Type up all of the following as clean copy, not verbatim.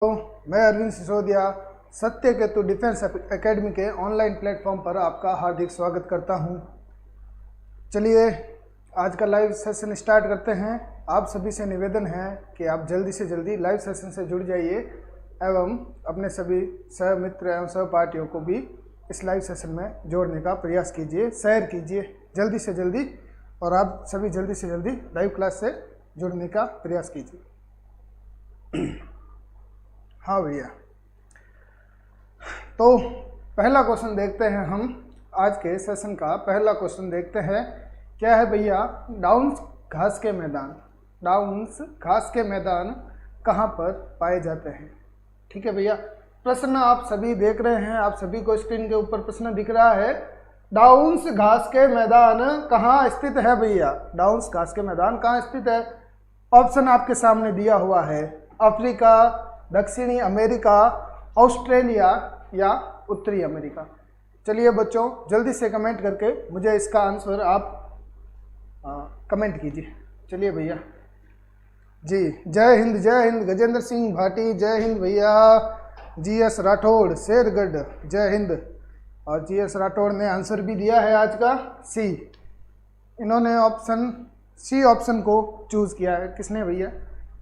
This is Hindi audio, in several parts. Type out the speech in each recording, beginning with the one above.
तो मैं अरविंद सिसोदिया सत्य केतु डिफेंस एकेडमी के ऑनलाइन प्लेटफॉर्म पर आपका हार्दिक स्वागत करता हूं। चलिए आज का लाइव सेशन स्टार्ट करते हैं। आप सभी से निवेदन है कि आप जल्दी से जल्दी लाइव सेशन से जुड़ जाइए एवं अपने सभी सहमित्र एवं सहपाठियों को भी इस लाइव सेशन में जोड़ने का प्रयास कीजिए, शेयर कीजिए जल्दी से जल्दी, और आप सभी जल्दी से जल्दी लाइव क्लास से जुड़ने का प्रयास कीजिए। हाँ भैया, तो पहला क्वेश्चन देखते हैं हम। आज के सेशन का पहला क्वेश्चन देखते हैं। क्या है भैया? डाउन्स घास के मैदान। डाउन्स घास के मैदान कहाँ पर पाए जाते हैं? ठीक है भैया, प्रश्न आप सभी देख रहे हैं, आप सभी को स्क्रीन के ऊपर प्रश्न दिख रहा है। डाउन्स घास के मैदान कहाँ स्थित है भैया? डाउन्स घास के मैदान कहाँ स्थित है? ऑप्शन आपके सामने दिया हुआ है। अफ्रीका, दक्षिणी अमेरिका, ऑस्ट्रेलिया या उत्तरी अमेरिका। चलिए बच्चों जल्दी से कमेंट करके मुझे इसका आंसर आप कमेंट कीजिए। चलिए भैया जी, जय हिंद गजेंद्र सिंह भाटी, जय हिंद भैया। जीएस राठौड़ शेरगढ़, जय हिंद। और जीएस राठौड़ ने आंसर भी दिया है आज का सी। इन्होंने ऑप्शन सी ऑप्शन को चूज़ किया है। किसने भैया?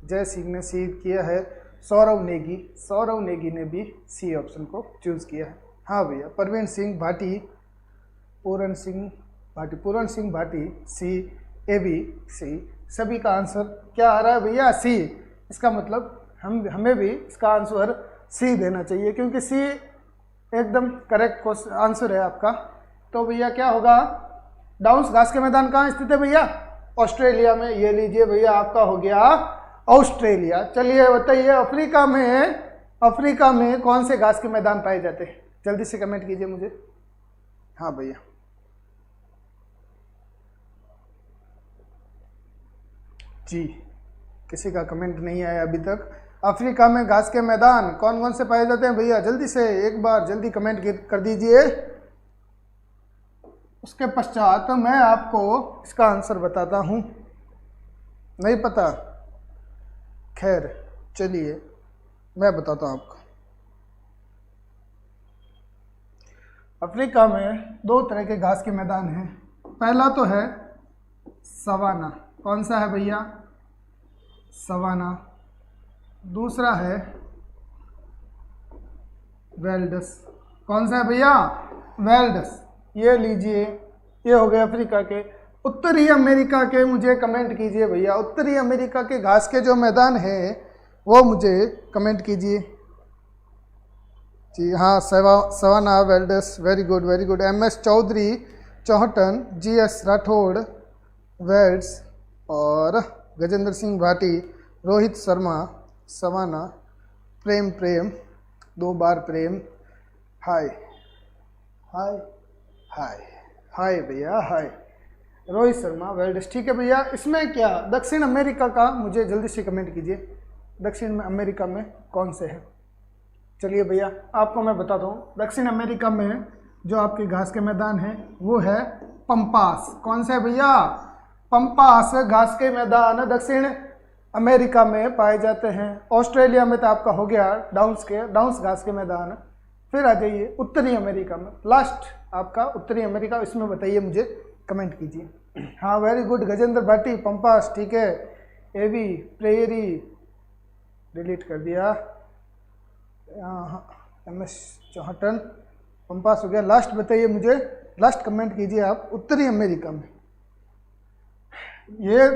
जय सिंह ने सी किया है। सौरव नेगी ने भी सी ऑप्शन को चूज़ किया है। हाँ भैया, प्रवीण सिंह भाटी, पूरन सिंह भाटी सी, ए बी सी, सभी का आंसर क्या आ रहा है भैया? सी। इसका मतलब हमें भी इसका आंसर सी देना चाहिए, क्योंकि सी एकदम करेक्ट आंसर है आपका। तो भैया क्या होगा? डाउन्स घास के मैदान कहाँ स्थित है भैया? ऑस्ट्रेलिया में। ये लीजिए भैया, आपका हो गया ऑस्ट्रेलिया। चलिए बताइए, अफ्रीका में कौन से घास के मैदान पाए जाते हैं? जल्दी से कमेंट कीजिए मुझे। हाँ भैया, जी किसी का कमेंट नहीं आया अभी तक। अफ्रीका में घास के मैदान कौन कौन से पाए जाते हैं भैया? जल्दी से एक बार जल्दी कमेंट कर दीजिए। उसके पश्चात मैं आपको इसका आंसर बताता हूँ। नहीं पता? खैर चलिए मैं बताता हूँ आपको। अफ्रीका में दो तरह के घास के मैदान हैं। पहला तो है सवाना। कौन सा है भैया? सवाना। दूसरा है वेल्डस। कौन सा है भैया? वेल्डस। ये लीजिए, ये हो गए अफ्रीका के। उत्तरी अमेरिका के मुझे कमेंट कीजिए भैया। उत्तरी अमेरिका के घास के जो मैदान है वो मुझे कमेंट कीजिए। जी हाँ, सवाना, वेल्डस, very good. MS Choudhary, Chohtan, GS Rathore, वेल्ड्स, और गजेंद्र सिंह भाटी, रोहित शर्मा, सवाना, प्रेम, दो बार प्रेम, हाय भैया, हाय। रोहित शर्मा, वेल्ड्स। ठीक है भैया, इसमें क्या दक्षिण अमेरिका का मुझे जल्दी से कमेंट कीजिए। दक्षिण अमेरिका में कौन से हैं? चलिए भैया आपको मैं बताता हूँ। दक्षिण अमेरिका में जो आपके घास के मैदान हैं वो है पंपास। कौन सा है भैया? पंपास घास के मैदान दक्षिण अमेरिका में पाए जाते हैं। ऑस्ट्रेलिया में तो आपका हो गया डाउन्स घास के मैदान। फिर आ जाइए उत्तरी अमेरिका में, लास्ट आपका उत्तरी अमेरिका। इसमें बताइए मुझे, कमेंट कीजिए। हाँ very good Gajendra Bhati, pampas. ठीक है, एवी, प्रेयरी डिलीट कर दिया। MS चौहटन, पंपास हो गया। लास्ट बताइए मुझे, लास्ट कमेंट कीजिए आप। उत्तरी अमेरिका में ये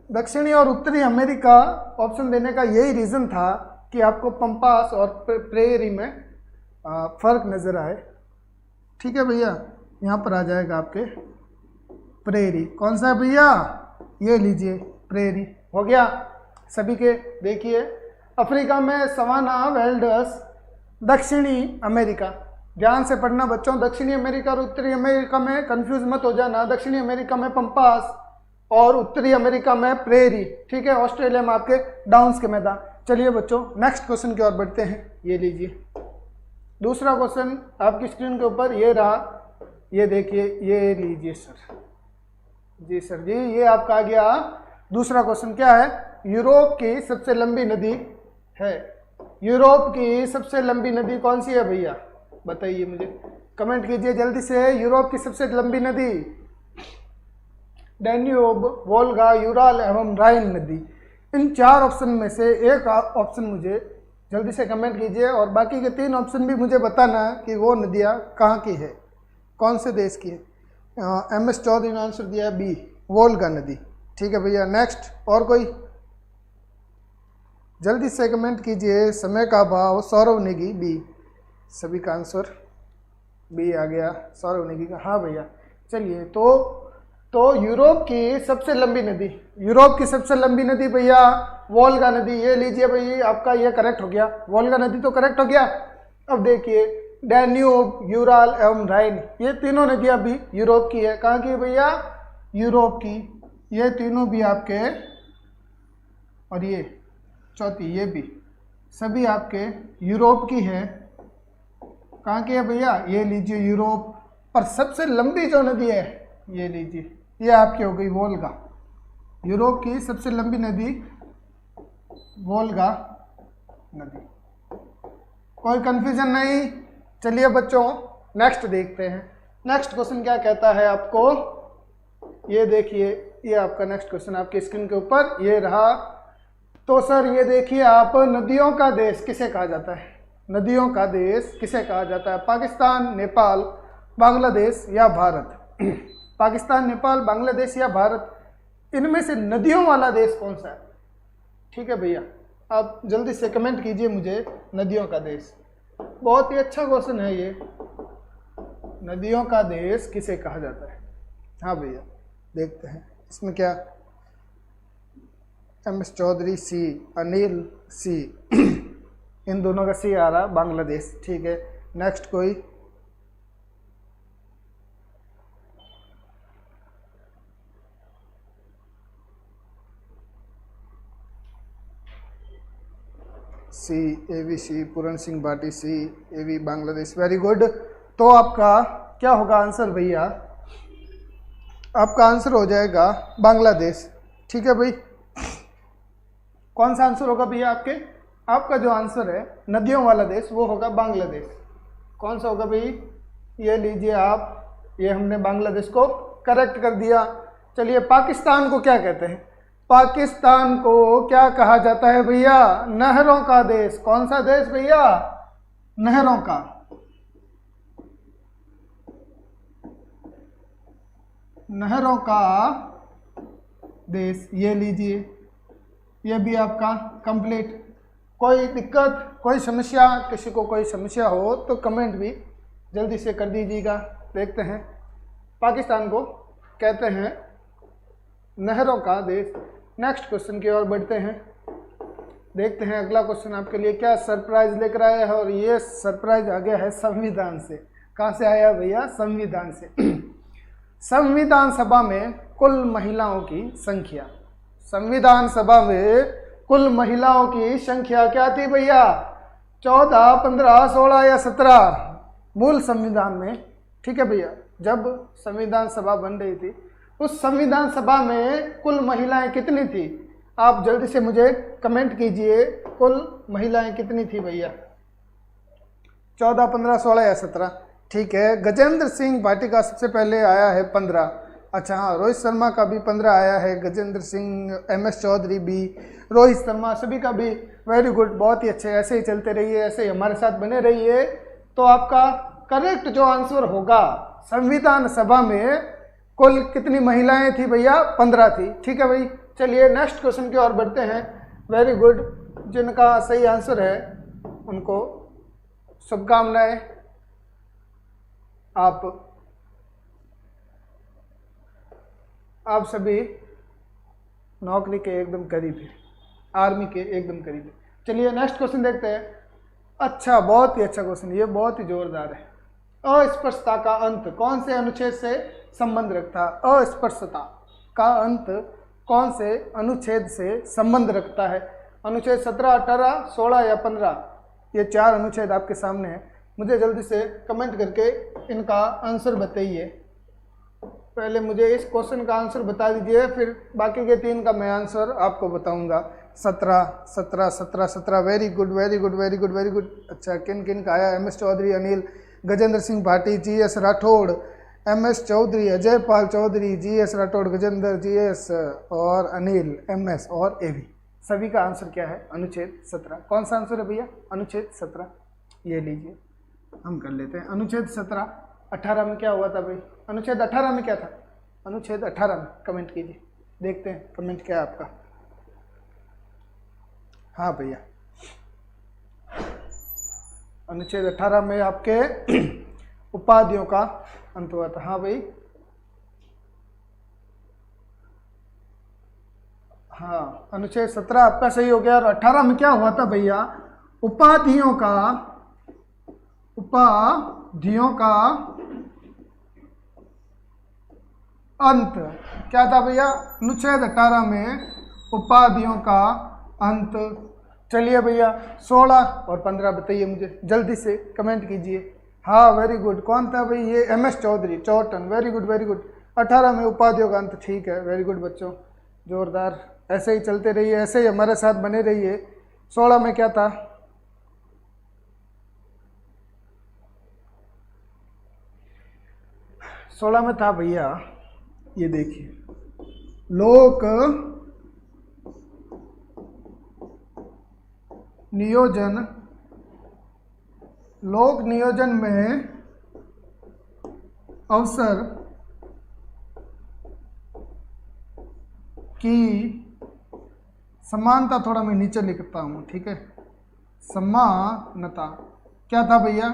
दक्षिणी और उत्तरी अमेरिका ऑप्शन देने का यही रीज़न था कि आपको पंपास और प्रेयरी में फ़र्क नज़र आए। ठीक है भैया, यहाँ पर आ जाएगा आपके प्रेयरी। कौन सा है भैया? ये लीजिए प्रेयरी। हो गया सभी के। देखिए अफ्रीका में सवाना, वेल्डस। दक्षिणी अमेरिका, ध्यान से पढ़ना बच्चों। दक्षिणी अमेरिका और उत्तरी अमेरिका में कंफ्यूज मत हो जाना। दक्षिणी अमेरिका में पंपास और उत्तरी अमेरिका में प्रेयरी। ठीक है, ऑस्ट्रेलिया में आपके डाउन्स के मैदान। चलिए बच्चों नेक्स्ट क्वेश्चन की ओर बढ़ते हैं। ये लीजिए दूसरा क्वेश्चन आपकी स्क्रीन के ऊपर ये रहा। ये देखिए, ये लीजिए सर। जी सर जी, ये आपका आ गया दूसरा क्वेश्चन। क्या है? यूरोप की सबसे लंबी नदी है यूरोप की सबसे लंबी नदी कौन सी है भैया, बताइए मुझे, कमेंट कीजिए जल्दी से। यूरोप की सबसे लंबी नदी डैन्यूब, वोल्गा, यूराल एवं राइन नदी। इन 4 ऑप्शन में से एक ऑप्शन मुझे जल्दी से कमेंट कीजिए, और बाकी के 3 ऑप्शन भी मुझे बताना कि वो नदियाँ कहाँ की है, कौन से देश की है। MS चौधरी ने आंसर दिया है बी, वोल्गा नदी। ठीक है भैया, नेक्स्ट और कोई जल्दी से कमेंट कीजिए। समय का अभाव, सौरव नेगी, बी। सभी का आंसर बी आ गया, सौरव नेगी का। हाँ भैया, चलिए तो यूरोप की सबसे लंबी नदी, यूरोप की सबसे लंबी नदी भैया वोल्गा नदी। ये लीजिए भैया, आपका ये करेक्ट हो गया, वोल्गा नदी तो करेक्ट हो गया। अब देखिए डैन्यूब, यूराल एवं राइन, ये तीनों नदियाँ भी यूरोप की है। कहाँ की है भैया, यूरोप की। ये तीनों भी आपके, और ये चौथी ये भी, सभी आपके यूरोप की है। कहाँ की है भैया, ये लीजिए यूरोप। पर सबसे लंबी जो नदी है ये लीजिए, ये आपकी हो गई वोल्गा। यूरोप की सबसे लंबी नदी वोल्गा नदी। कोई कंफ्यूजन नहीं। चलिए बच्चों, नेक्स्ट देखते हैं। नेक्स्ट क्वेश्चन क्या कहता है आपको, ये देखिए, ये आपका नेक्स्ट क्वेश्चन आपकी स्क्रीन के ऊपर ये रहा। तो सर ये देखिए आप, नदियों का देश किसे कहा जाता है, नदियों का देश किसे कहा जाता है, पाकिस्तान, नेपाल, बांग्लादेश या भारत। पाकिस्तान, नेपाल, बांग्लादेश या भारत, इनमें से नदियों वाला देश कौन सा है। ठीक है भैया, आप जल्दी से कमेंट कीजिए मुझे, नदियों का देश। बहुत ही अच्छा क्वेश्चन है ये, नदियों का देश किसे कहा जाता है। हाँ भैया, देखते हैं इसमें क्या। MS चौधरी सी, अनिल सी, इन दोनों का सी आ रहा, बांग्लादेश। ठीक है, नेक्स्ट कोई C, AV C, Puran Singh Bhati C, AV Bangladesh. Very good. तो आपका क्या होगा आंसर भैया, आपका आंसर हो जाएगा बांग्लादेश। ठीक है भाई, कौन सा आंसर होगा भैया आपका जो आंसर है नदियों वाला देश वो होगा बांग्लादेश। कौन सा होगा भाई, ये लीजिए आप, ये हमने बांग्लादेश को करेक्ट कर दिया। चलिए पाकिस्तान को क्या कहते हैं, पाकिस्तान को क्या कहा जाता है भैया, नहरों का देश। कौन सा देश भैया, नहरों का। नहरों का देश, ये लीजिए, ये भी आपका कंप्लीट। कोई दिक्कत, कोई समस्या, किसी को कोई समस्या हो तो कमेंट भी जल्दी से कर दीजिएगा। देखते हैं, पाकिस्तान को कहते हैं नहरों का देश। नेक्स्ट क्वेश्चन की ओर बढ़ते हैं, देखते हैं अगला क्वेश्चन आपके लिए क्या सरप्राइज लेकर आया है। और ये सरप्राइज आ गया है संविधान से। कहाँ से आया भैया, संविधान से। संविधान सभा में कुल महिलाओं की संख्या, संविधान सभा में कुल महिलाओं की संख्या क्या थी भैया, 14, 15, 16 या 17 मूल संविधान में। ठीक है भैया, जब संविधान सभा बन रही थी उस संविधान सभा में कुल महिलाएं कितनी थी, आप जल्दी से मुझे कमेंट कीजिए, कुल महिलाएं कितनी थी भैया, 14, 15, 16 या 17। ठीक है, गजेंद्र सिंह भाटी का सबसे पहले आया है 15। अच्छा हाँ, रोहित शर्मा का भी 15 आया है, गजेंद्र सिंह, MS चौधरी भी, रोहित शर्मा, सभी का भी। वेरी गुड, बहुत ही अच्छे, ऐसे ही चलते रहिए, ऐसे ही हमारे साथ बने रहिए। तो आपका करेक्ट जो आंसर होगा, संविधान सभा में कुल कितनी महिलाएं थी भैया, 15 थी। ठीक है भाई, चलिए नेक्स्ट क्वेश्चन की ओर बढ़ते हैं। वेरी गुड, जिनका सही आंसर है उनको शुभकामनाएं। आप सभी नौकरी के एकदम करीब है, आर्मी के एकदम करीब है। चलिए नेक्स्ट क्वेश्चन देखते हैं। अच्छा, बहुत ही अच्छा क्वेश्चन, ये बहुत ही जोरदार है। अस्पृश्यता का अंत कौन से अनुच्छेद से संबंध रखता है, अस्पृश्यता का अंत कौन से अनुच्छेद से संबंध रखता है। अनुच्छेद 17, 18, 16 या 15, ये 4 अनुच्छेद आपके सामने हैं। मुझे जल्दी से कमेंट करके इनका आंसर बताइए। पहले मुझे इस क्वेश्चन का आंसर बता दीजिए, फिर बाकी के 3 का मैं आंसर आपको बताऊंगा। 17 17 17 17, very good very good very good very good. अच्छा, किन किन का आया? MS Chaudhary Anil, Gajendra Singh Bhati, GS Rathore, MS Chaudhary, Ajay Pal Chaudhary, GS Rathore, Gajendra, GS और अनिल, MS और AV। सभी का आंसर क्या है? अनुच्छेद 17। कौन सा आंसर है भैया? अनुच्छेद 17। ये लीजिए, हम कर लेते हैं। अनुच्छेद 17 18 में क्या हुआ था भाई? अनुच्छेद 18 में क्या था? अनुच्छेद 18 में कमेंट कीजिए, देखते हैं कमेंट क्या है आपका। हाँ भैया, अनुच्छेद 18 में आपके उपाधियों का अंत हुआ था। हाँ भाई, हाँ, अनुच्छेद 17 आपका सही हो गया। और 18 में क्या हुआ था भैया? उपाधियों का अंत। क्या था भैया? अनुच्छेद 18 में उपाधियों का अंत। चलिए भैया, 16 और 15 बताइए मुझे, जल्दी से कमेंट कीजिए। हाँ वेरी गुड, कौन था भाई? ये MS चौधरी, चौटन, वेरी गुड वेरी गुड। 18 में उपाधियों का अंत, ठीक है, वेरी गुड बच्चों, जोरदार। ऐसे ही चलते रहिए, ऐसे ही हमारे साथ बने रहिए। 16 में क्या था? सोलह में था भैया, ये देखिए, लोक नियोजन में अवसर की समानता। थोड़ा मैं नीचे लिखता हूँ, ठीक है, समानता। क्या था भैया?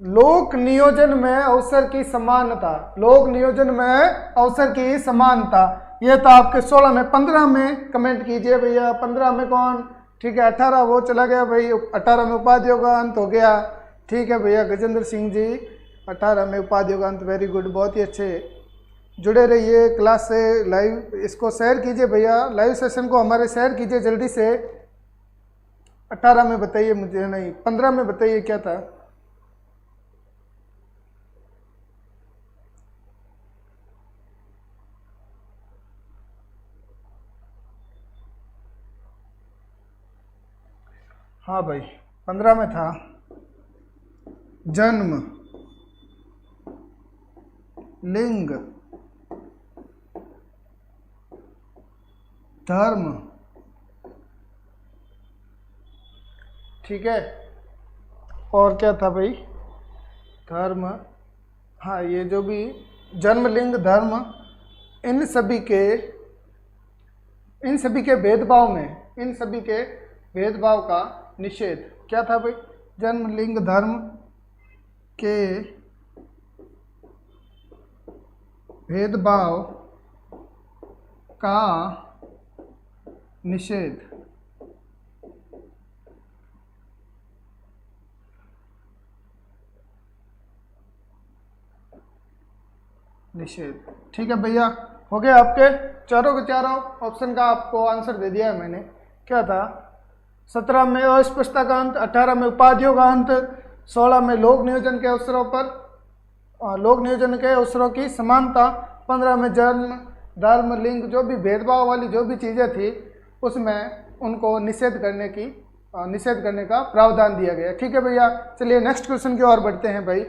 लोक नियोजन में अवसर की समानता, लोक नियोजन में अवसर की समानता, ये था आपके 16 में। 15 में कमेंट कीजिए भैया, 15 में कौन? ठीक है, 18 वो चला गया भाई, 18 में उपाधियों का अंत हो गया। ठीक है भैया, गजेंद्र सिंह जी, 18 में उपाधियों का अंत, वेरी गुड, बहुत ही अच्छे। जुड़े रहिए क्लास से, लाइव इसको शेयर कीजिए भैया, लाइव सेशन को हमारे शेयर कीजिए जल्दी से। 18 में बताइए मुझे, नहीं 15 में बताइए क्या था? हाँ भाई, 15 में था जन्म, लिंग, धर्म, ठीक है, और क्या था भाई? धर्म। हाँ, ये जो भी जन्म, लिंग, धर्म, इन सभी के भेदभाव का निषेध। क्या था भाई? जन्म, लिंग, धर्म के भेदभाव का निषेध। ठीक है भैया, हो गया आपके चारों के चारों ऑप्शन का आपको आंसर दे दिया है मैंने। क्या था? 17 में अस्पष्टता का अंत, 18 में उपाधियों का अंत, 16 में लोक नियोजन के अवसरों की समानता, 15 में जन्म, धर्म, लिंग, जो भी भेदभाव वाली जो भी चीज़ें थी उसमें उनको निषेध करने का प्रावधान दिया गया। ठीक है भैया, चलिए नेक्स्ट क्वेश्चन की ओर बढ़ते हैं भाई।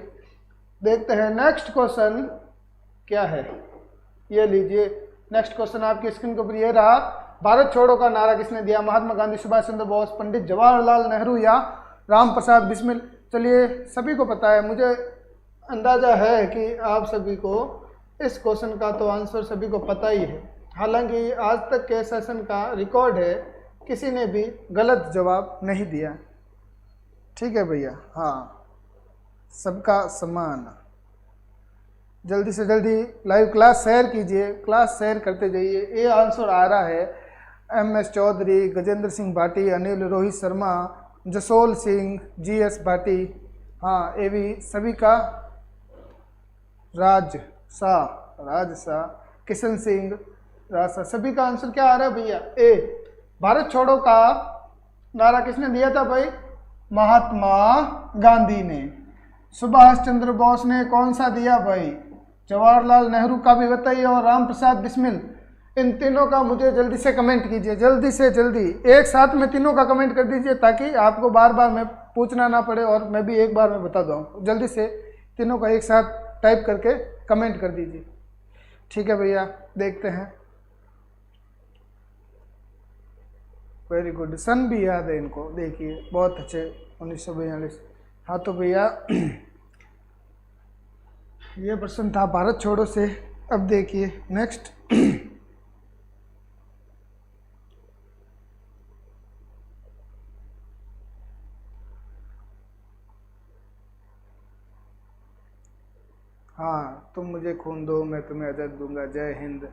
देखते हैं नेक्स्ट क्वेश्चन क्या है। ये लीजिए, नेक्स्ट क्वेश्चन आपकी स्क्रीन के ऊपर ये रहा। भारत छोड़ो का नारा किसने दिया? महात्मा गांधी, सुभाष चंद्र बोस, पंडित जवाहरलाल नेहरू या राम प्रसाद बिस्मिल? चलिए, सभी को पता है, मुझे अंदाज़ा है कि आप सभी को इस क्वेश्चन का तो आंसर सभी को पता ही है। हालांकि आज तक के सेशन का रिकॉर्ड है, किसी ने भी गलत जवाब नहीं दिया। ठीक है भैया, हाँ, सबका समान। जल्दी से जल्दी लाइव क्लास शेयर कीजिए, क्लास शेयर करते जाइए। ये आंसर आ रहा है MS चौधरी, गजेंद्र सिंह भाटी, अनिल, रोहित शर्मा, जसोल सिंह, GS भाटी, हाँ AV, सभी का, राज शाह, किशन सिंह, राज, सभी का आंसर क्या आ रहा है भैया? ए। भारत छोड़ो का नारा किसने दिया था भाई? महात्मा गांधी ने। सुभाष चंद्र बोस ने कौन सा दिया भाई? जवाहरलाल नेहरू का भी बताइए, और राम प्रसाद बिस्मिल, इन तीनों का मुझे जल्दी से कमेंट कीजिए, जल्दी से जल्दी एक साथ में तीनों का कमेंट कर दीजिए, ताकि आपको बार बार मैं पूछना ना पड़े और मैं भी एक बार में बता दूँ। जल्दी से तीनों का एक साथ टाइप करके कमेंट कर दीजिए। ठीक है भैया, देखते हैं। वेरी गुड, सन भी याद है इनको, देखिए बहुत अच्छे, 1942। हाँ तो भैया ये प्रश्न था भारत छोड़ो से। अब देखिए नेक्स्ट। हाँ, तुम मुझे खून दो मैं तुम्हें आज़ाद दूंगा, जय हिंद।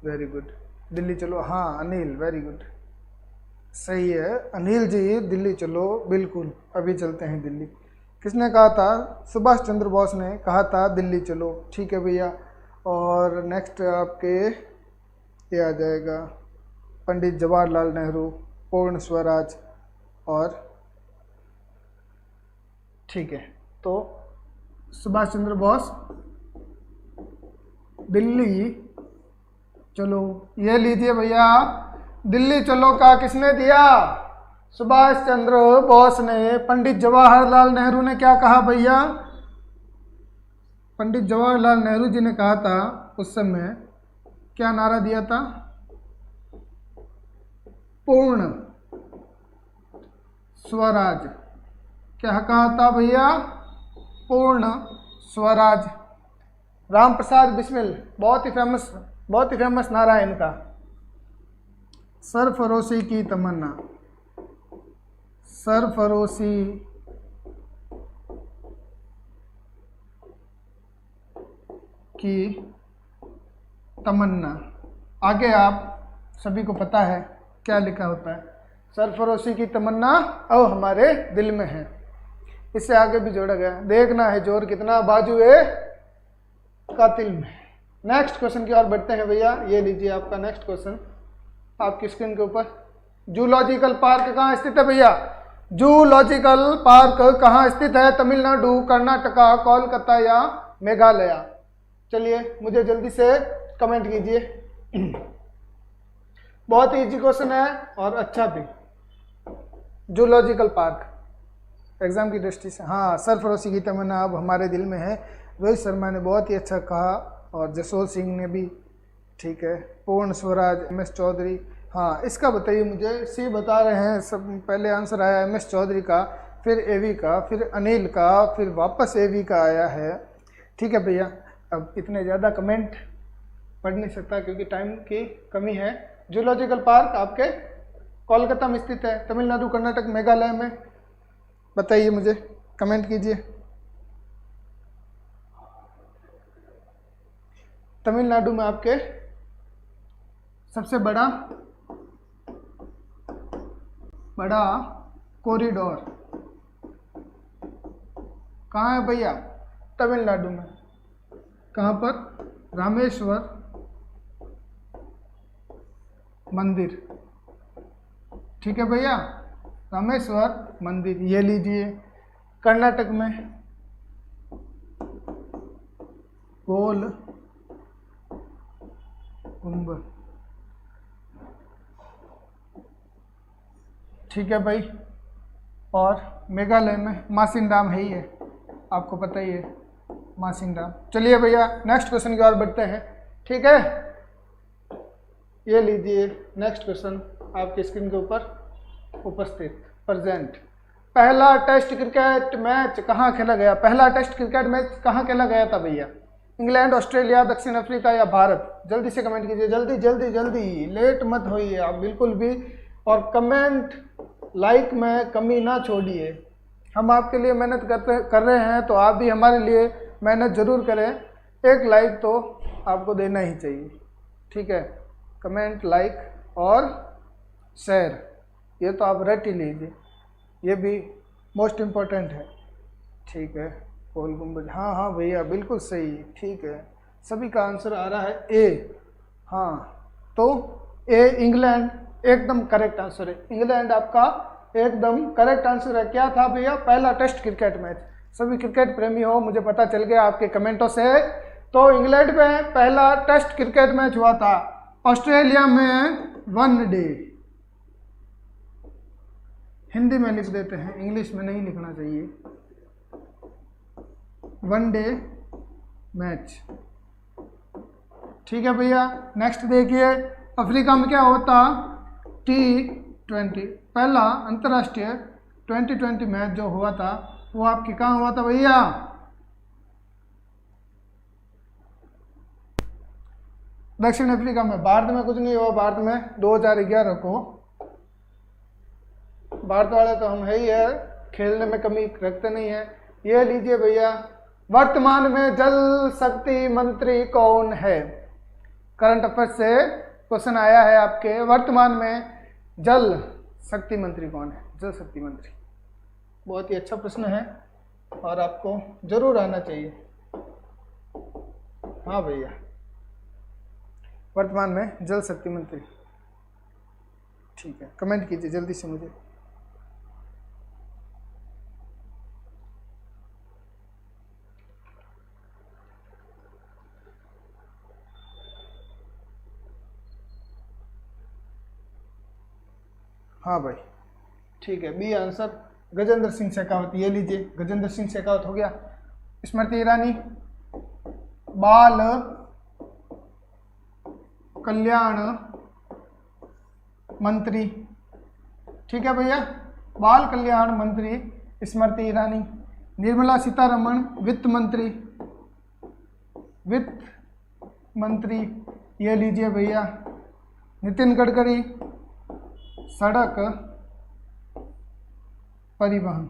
Very good. दिल्ली चलो, हाँ अनिल, वेरी गुड, सही है अनिल जी, दिल्ली चलो, बिल्कुल अभी चलते हैं दिल्ली। किसने कहा था? सुभाष चंद्र बोस ने कहा था दिल्ली चलो। ठीक है भैया। और नेक्स्ट आपके ये आ जाएगा पंडित जवाहरलाल नेहरू, पूर्ण स्वराज। और ठीक है, तो सुभाष चंद्र बोस दिल्ली चलो, ये लीजिए भैया, दिल्ली चलो का किसने दिया? सुभाष चंद्र बोस ने। पंडित जवाहरलाल नेहरू ने क्या कहा भैया? पंडित जवाहरलाल नेहरू जी ने कहा था उस समय, क्या नारा दिया था? पूर्ण स्वराज। क्या कहा था भैया? पूर्ण स्वराज। राम प्रसाद बिस्मिल, बहुत ही फेमस नारा है इनका। सरफरोशी की तमन्ना, सरफरोशी की तमन्ना। आगे आप सभी को पता है क्या लिखा होता है? सरफरोशी की तमन्ना अब हमारे दिल में है। इससे आगे भी जोड़ा गया, देखना है जोर कितना बाजुए कातिल में। नेक्स्ट क्वेश्चन की ओर बढ़ते हैं भैया। ये लीजिए आपका नेक्स्ट क्वेश्चन आपकी स्क्रीन के ऊपर। जूलॉजिकल पार्क कहाँ स्थित है भैया? जूलॉजिकल पार्क कहाँ स्थित है? तमिलनाडु, कर्नाटका, कोलकाता या मेघालय? चलिए मुझे जल्दी से कमेंट कीजिए। बहुत ही इजी क्वेश्चन है और अच्छा भी। जूलॉजिकल पार्क एग्जाम की दृष्टि से, हाँ, सरफरोशी की तमन्ना अब हमारे दिल में है। रोहित शर्मा ने बहुत ही अच्छा कहा और जसोल सिंह ने भी। ठीक है, पूर्ण स्वराज, MS चौधरी। हाँ, इसका बताइए मुझे। सी बता रहे हैं सब, पहले आंसर आया MS चौधरी का, फिर AV का, फिर अनिल का, फिर वापस AV का आया है। ठीक है भैया, अब इतने ज़्यादा कमेंट पढ़ नहीं सकता क्योंकि टाइम की कमी है। जूलॉजिकल पार्क आपके कोलकाता में स्थित है, तमिलनाडु, कर्नाटक, मेघालय में। बताइए मुझे, कमेंट कीजिए। तमिलनाडु में आपके सबसे बड़ा कॉरिडोर कहाँ है भैया? तमिलनाडु में। कहाँ पर? रामेश्वर मंदिर। ठीक है भैया, रामेश्वर मंदिर। ये लीजिए। कर्नाटक में गोल गुंबद। ठीक है भाई। और मेघालय में मासिंगडाम है ही है, आपको पता ही है मासिंगडाम। चलिए भैया नेक्स्ट क्वेश्चन की ओर बढ़ते हैं। ठीक है, ये लीजिए नेक्स्ट क्वेश्चन आपके स्क्रीन के ऊपर उपस्थित। प्रेजेंट। पहला टेस्ट क्रिकेट मैच कहाँ खेला गया? पहला टेस्ट क्रिकेट मैच कहाँ खेला गया था भैया? इंग्लैंड, ऑस्ट्रेलिया, दक्षिण अफ्रीका या भारत? जल्दी से कमेंट कीजिए, जल्दी जल्दी जल्दी, लेट मत होइए आप बिल्कुल भी। और कमेंट लाइक में कमी ना छोड़िए। हम आपके लिए मेहनत कर रहे हैं, तो आप भी हमारे लिए मेहनत ज़रूर करें। एक लाइक तो आपको देना ही चाहिए। ठीक है, कमेंट, लाइक और शेयर, ये तो आप रट ही लीजिए, ये भी मोस्ट इम्पोर्टेंट है। ठीक है, गोल गुंबद, हाँ हाँ भैया बिल्कुल सही। ठीक है, सभी का आंसर आ रहा है ए। हाँ, तो ए इंग्लैंड एकदम करेक्ट आंसर है। इंग्लैंड आपका एकदम करेक्ट आंसर है। क्या था भैया? पहला टेस्ट क्रिकेट मैच। सभी क्रिकेट प्रेमी हो, मुझे पता चल गया आपके कमेंटों से। तो इंग्लैंड में पहला टेस्ट क्रिकेट मैच हुआ था ऑस्ट्रेलिया में 1 डे, हिंदी में लिख देते हैं, इंग्लिश में नहीं लिखना चाहिए। 1 डे मैच। ठीक है भैया। नेक्स्ट देखिए, अफ्रीका में क्या होता, T20, पहला अंतर्राष्ट्रीय 2020 मैच जो हुआ था वो आपके कहाँ हुआ था भैया, दक्षिण अफ्रीका में। भारत में कुछ नहीं हुआ, भारत में 2011 को। भारत वाले तो हम है ही है, खेलने में कमी रखते नहीं है। ये लीजिए भैया, वर्तमान में जल शक्ति मंत्री कौन है? करंट अफेयर से क्वेश्चन आया है आपके, वर्तमान में जल शक्ति मंत्री कौन है? जल शक्ति मंत्री, बहुत ही अच्छा प्रश्न है और आपको जरूर आना चाहिए। हाँ भैया, वर्तमान में जल शक्ति मंत्री। ठीक है, कमेंट कीजिए जल्दी से मुझे। हाँ भाई, ठीक है, बी आंसर गजेंद्र सिंह शेखावत। ये लीजिए, गजेंद्र सिंह शेखावत हो गया। स्मृति ईरानी बाल कल्याण मंत्री। ठीक है भैया, बाल कल्याण मंत्री स्मृति ईरानी। निर्मला सीतारमण वित्त मंत्री, वित्त मंत्री। ये लीजिए भैया। नितिन गडकरी सड़क परिवहन,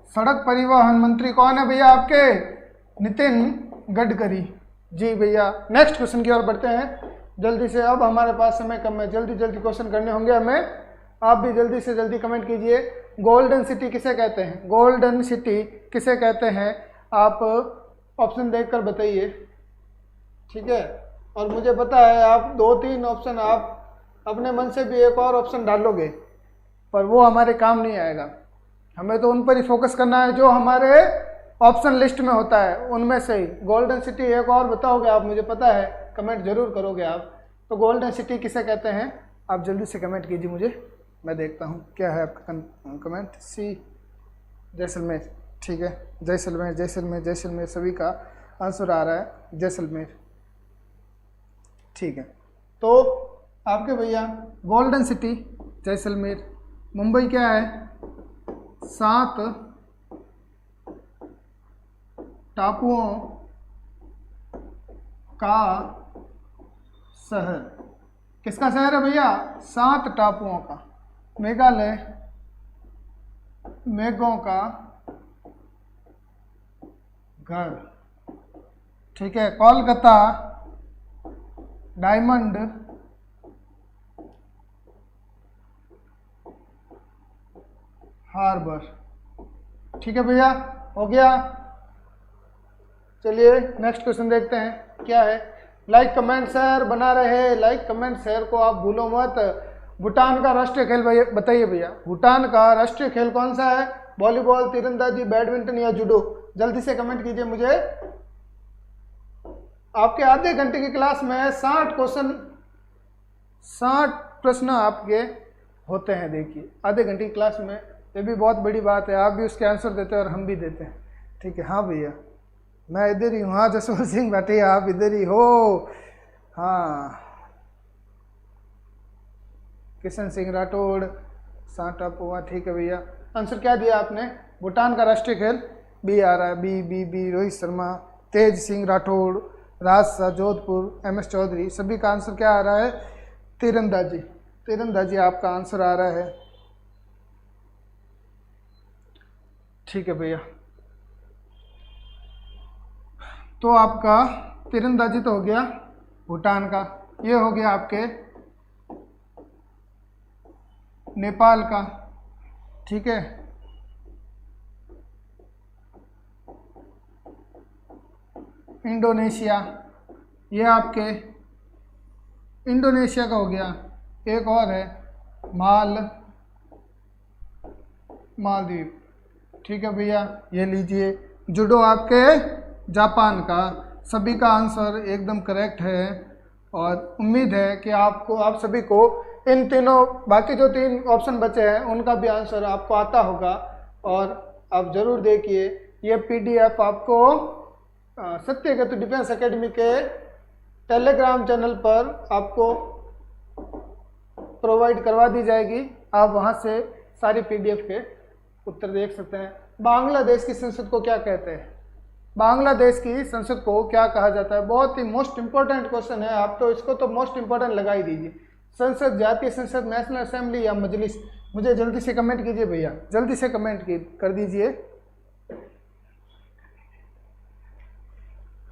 सड़क परिवहन मंत्री कौन है भैया आपके? नितिन गडकरी जी भैया। नेक्स्ट क्वेश्चन की ओर बढ़ते हैं जल्दी से। अब हमारे पास समय कम है, जल्दी जल्दी क्वेश्चन करने होंगे हमें। आप भी जल्दी से जल्दी कमेंट कीजिए। गोल्डन सिटी किसे कहते हैं? गोल्डन सिटी किसे कहते हैं? आप ऑप्शन देखकर बताइए, ठीक है। और मुझे पता है आप 2-3 ऑप्शन आप अपने मन से भी एक और ऑप्शन डालोगे, पर वो हमारे काम नहीं आएगा। हमें तो उन पर ही फोकस करना है जो हमारे ऑप्शन लिस्ट में होता है, उनमें से ही। गोल्डन सिटी एक और बताओगे आप, मुझे पता है, कमेंट जरूर करोगे आप। तो गोल्डन सिटी किसे कहते हैं? आप जल्दी से कमेंट कीजिए मुझे, मैं देखता हूँ क्या है आपका कमेंट। सी जैसलमेर। ठीक है, जैसलमेर जैसलमेर जैसलमेर, सभी का आंसर आ रहा है जैसलमेर। ठीक है, तो आपके भैया गोल्डन सिटी जैसलमेर। मुंबई क्या है? 7 टापुओं का शहर। किसका शहर है भैया? 7 टापुओं का। मेघालय मेघों का घर। ठीक है, कोलकाता डायमंड हार्बर। ठीक है भैया, हो गया। चलिए नेक्स्ट क्वेश्चन देखते हैं क्या है। लाइक कमेंट शेयर बना रहे, लाइक कमेंट शेयर को आप भूलो मत। भूटान का राष्ट्रीय खेल भैया बताइए भैया, भूटान का राष्ट्रीय खेल कौन सा है? वॉलीबॉल, तीरंदाजी, बैडमिंटन या जूडो? जल्दी से कमेंट कीजिए मुझे। आपके आधे घंटे की क्लास में 60 प्रश्न आपके होते हैं। देखिए आधे घंटे की क्लास में, ये भी बहुत बड़ी बात है। आप भी उसके आंसर देते हैं और हम भी देते हैं। ठीक है, हाँ भैया, मैं इधर ही हूँ। हाँ जसवंत सिंह भाटिया, आप इधर ही हो। हाँ, किशन सिंह राठौड़, सांटा पोवा। ठीक है भैया, आंसर क्या दिया आपने? भूटान का राष्ट्रीय खेल बी आ रहा है। बी रोहित शर्मा, तेज सिंह राठौड़, राज शाह जोधपुर, MS चौधरी। सभी का आंसर क्या आ रहा है? तीरंदाजी। तीरंदाजी आपका आंसर आ रहा है। ठीक है भैया, तो आपका तीरंदाजी तो हो गया भूटान का। ये हो गया आपके नेपाल का। ठीक है, इंडोनेशिया, ये आपके इंडोनेशिया का हो गया। एक और है मालदीव। ठीक है भैया, ये लीजिए। जूडो आपके जापान का। सभी का आंसर एकदम करेक्ट है और उम्मीद है कि आप सभी को इन तीनों बाकी जो 3 ऑप्शन बचे हैं उनका भी आंसर आपको आता होगा। और आप ज़रूर देखिए ये PDF आपको सत्यकेतु डिफेंस एकेडमी के टेलीग्राम चैनल पर आपको प्रोवाइड करवा दी जाएगी। आप वहां से सारी PDF के उत्तर देख सकते हैं। बांग्लादेश की संसद को क्या कहते हैं? बांग्लादेश की संसद को क्या कहा जाता है? बहुत ही मोस्ट इंपॉर्टेंट क्वेश्चन है, आप तो इसको तो मोस्ट इंपॉर्टेंट लगा ही दीजिए। संसद, जातीय संसद, नेशनल असेंबली या मजलिस? मुझे जल्दी से कमेंट कीजिए भैया, जल्दी से कमेंट कर दीजिए।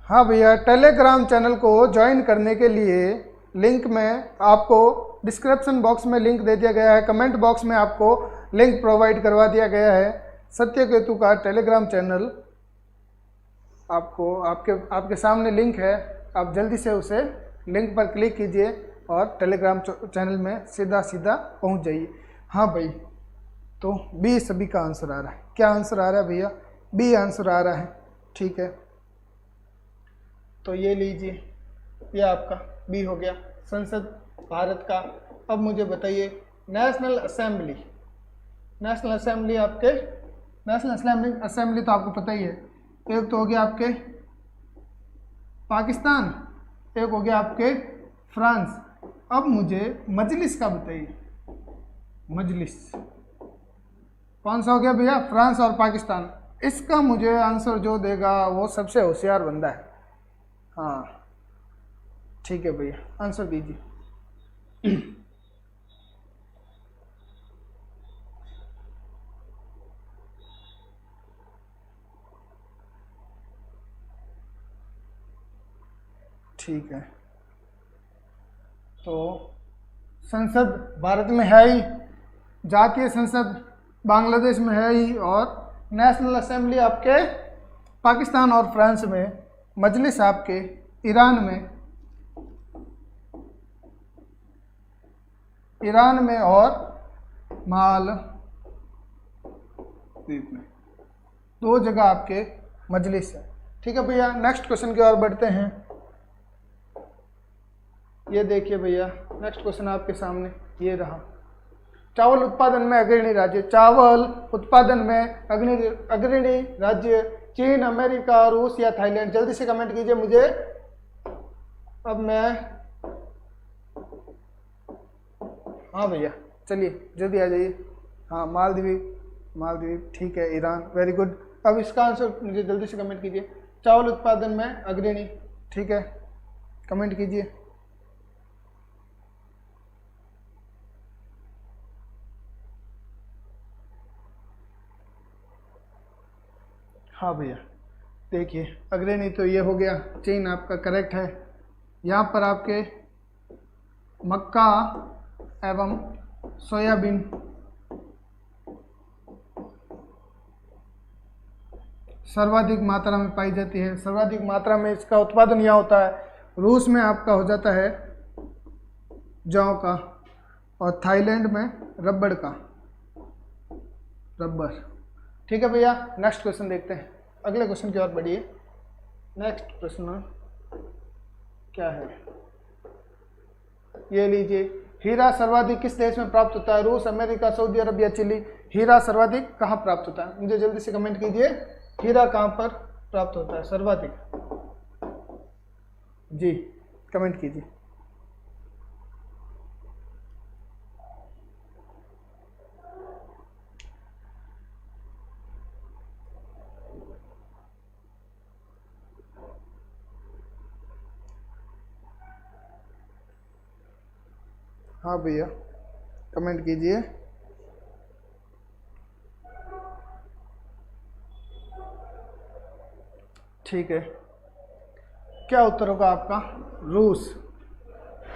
हाँ भैया, टेलीग्राम चैनल को ज्वाइन करने के लिए लिंक में आपको डिस्क्रिप्शन बॉक्स में लिंक दे दिया गया है, कमेंट बॉक्स में आपको लिंक प्रोवाइड करवा दिया गया है। सत्यकेतु का टेलीग्राम चैनल आपको आपके सामने लिंक है, आप जल्दी से उसे लिंक पर क्लिक कीजिए और टेलीग्राम चैनल में सीधा पहुंच जाइए। हाँ भाई, तो बी सभी का आंसर आ रहा है। क्या आंसर आ रहा है भैया? बी आंसर आ रहा है। ठीक है, तो ये लीजिए, ये आपका बी हो गया, संसद भारत का। अब मुझे बताइए नेशनल असेंबली। नेशनल असेंबली आपके नेशनल असेंबली तो आपको पता ही है, एक तो हो गया आपके पाकिस्तान, एक हो गया आपके फ्रांस। अब मुझे मजलिस का बताइए, मजलिस कौन सा हो गया भैया? फ्रांस और पाकिस्तान। इसका मुझे आंसर जो देगा वो सबसे होशियार बंदा है। हाँ ठीक है भैया, आंसर दीजिए। ठीक है, तो संसद भारत में है ही, जातीय संसद बांग्लादेश में है ही, और नेशनल असेंबली आपके पाकिस्तान और फ्रांस में, मजलिस आपके ईरान में और मालदीव में, 2 जगह आपके मजलिस है। ठीक है भैया, नेक्स्ट क्वेश्चन की ओर बढ़ते हैं। ये देखिए भैया, नेक्स्ट क्वेश्चन आपके सामने ये रहा। चावल उत्पादन में अग्रणी राज्य। चावल उत्पादन में अग्रणी राज्य चीन, अमेरिका, रूस या थाईलैंड? जल्दी से कमेंट कीजिए मुझे। अब मैं, हाँ भैया चलिए जल्दी आ जाइए। हाँ, मालदीव ठीक है, ईरान, वेरी गुड। अब इसका आंसर मुझे जल्दी से कमेंट कीजिए। चावल उत्पादन में अग्रणी, ठीक है, कमेंट कीजिए। हाँ भैया, देखिए अग्रणी तो ये हो गया, चीन आपका करेक्ट है। यहाँ पर आपके मक्का एवं सोयाबीन सर्वाधिक मात्रा में पाई जाती है। सर्वाधिक मात्रा में इसका उत्पादन यहाँ होता है। रूस में आपका हो जाता है जौ का, और थाईलैंड में रबड़ का, रबर। ठीक है भैया, नेक्स्ट क्वेश्चन देखते हैं। अगले क्वेश्चन की ओर बढ़िए। नेक्स्ट प्रश्न क्या है, ये लीजिए। हीरा सर्वाधिक किस देश में प्राप्त होता है? रूस, अमेरिका, सऊदी अरब या चिली? हीरा सर्वाधिक कहाँ प्राप्त होता है? मुझे जल्दी से कमेंट कीजिए, हीरा कहाँ पर प्राप्त होता है सर्वाधिक? जी कमेंट कीजिए। हाँ भैया, कमेंट कीजिए। ठीक है, क्या उत्तर होगा आपका? रूस।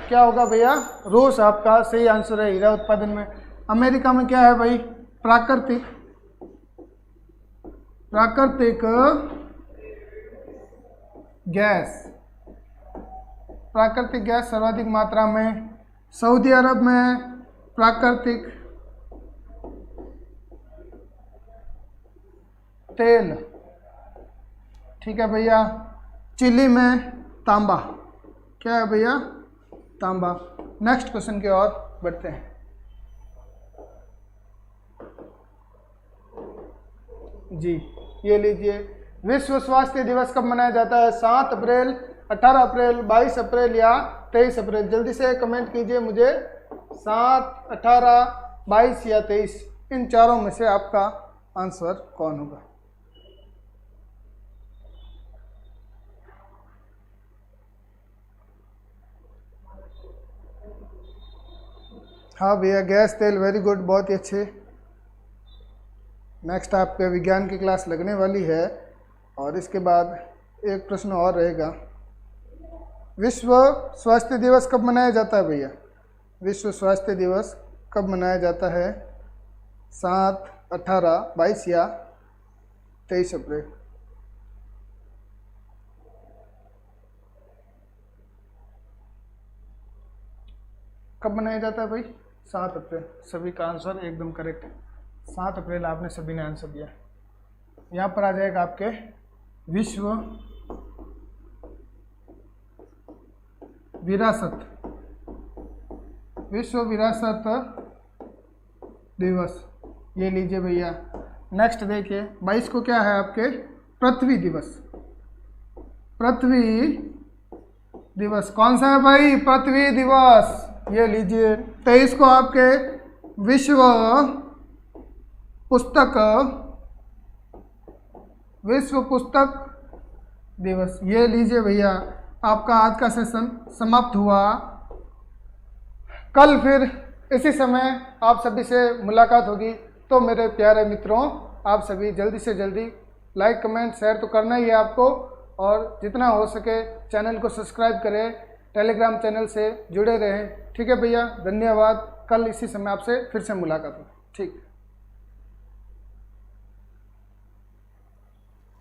क्या होगा भैया? रूस आपका सही आंसर है हीरा उत्पादन में। अमेरिका में क्या है भाई? प्राकृतिक गैस, प्राकृतिक गैस सर्वाधिक मात्रा में। सऊदी अरब में प्राकृतिक तेल, ठीक है भैया। चिली में तांबा, क्या है भैया? तांबा। नेक्स्ट क्वेश्चन की ओर बढ़ते हैं। जी, ये लीजिए, विश्व स्वास्थ्य दिवस कब मनाया जाता है? 7 अप्रैल, 18 अप्रैल, 22 अप्रैल या 23 अप्रैल? जल्दी से कमेंट कीजिए मुझे। 7, 18, 22 या 23, इन चारों में से आपका आंसर कौन होगा? हाँ भैया, गैस तेल, वेरी गुड, बहुत ही अच्छे। नेक्स्ट आपके विज्ञान की क्लास लगने वाली है और इसके बाद एक प्रश्न और रहेगा। विश्व स्वास्थ्य दिवस कब मनाया जाता है भैया? विश्व स्वास्थ्य दिवस कब मनाया जाता है? 7, 18, 22 या 23 अप्रैल? कब मनाया जाता है भाई? 7 अप्रैल। सभी का आंसर एकदम करेक्ट है, 7 अप्रैल आपने सभी ने आंसर दिया। यहाँ पर आ जाएगा आपके विश्व विरासत दिवस, ये लीजिए भैया। नेक्स्ट देखिए, 22 को क्या है आपके? पृथ्वी दिवस। पृथ्वी दिवस कौन सा है भाई? पृथ्वी दिवस, ये लीजिए। 23 को आपके विश्व पुस्तक दिवस, ये लीजिए भैया। आपका आज का सेशन समाप्त हुआ। कल फिर इसी समय आप सभी से मुलाकात होगी। तो मेरे प्यारे मित्रों, आप सभी जल्दी से जल्दी लाइक, कमेंट, शेयर तो करना ही है आपको, और जितना हो सके चैनल को सब्सक्राइब करें, टेलीग्राम चैनल से जुड़े रहें। ठीक है भैया, धन्यवाद। कल इसी समय आपसे फिर से मुलाकात होगी। ठीक।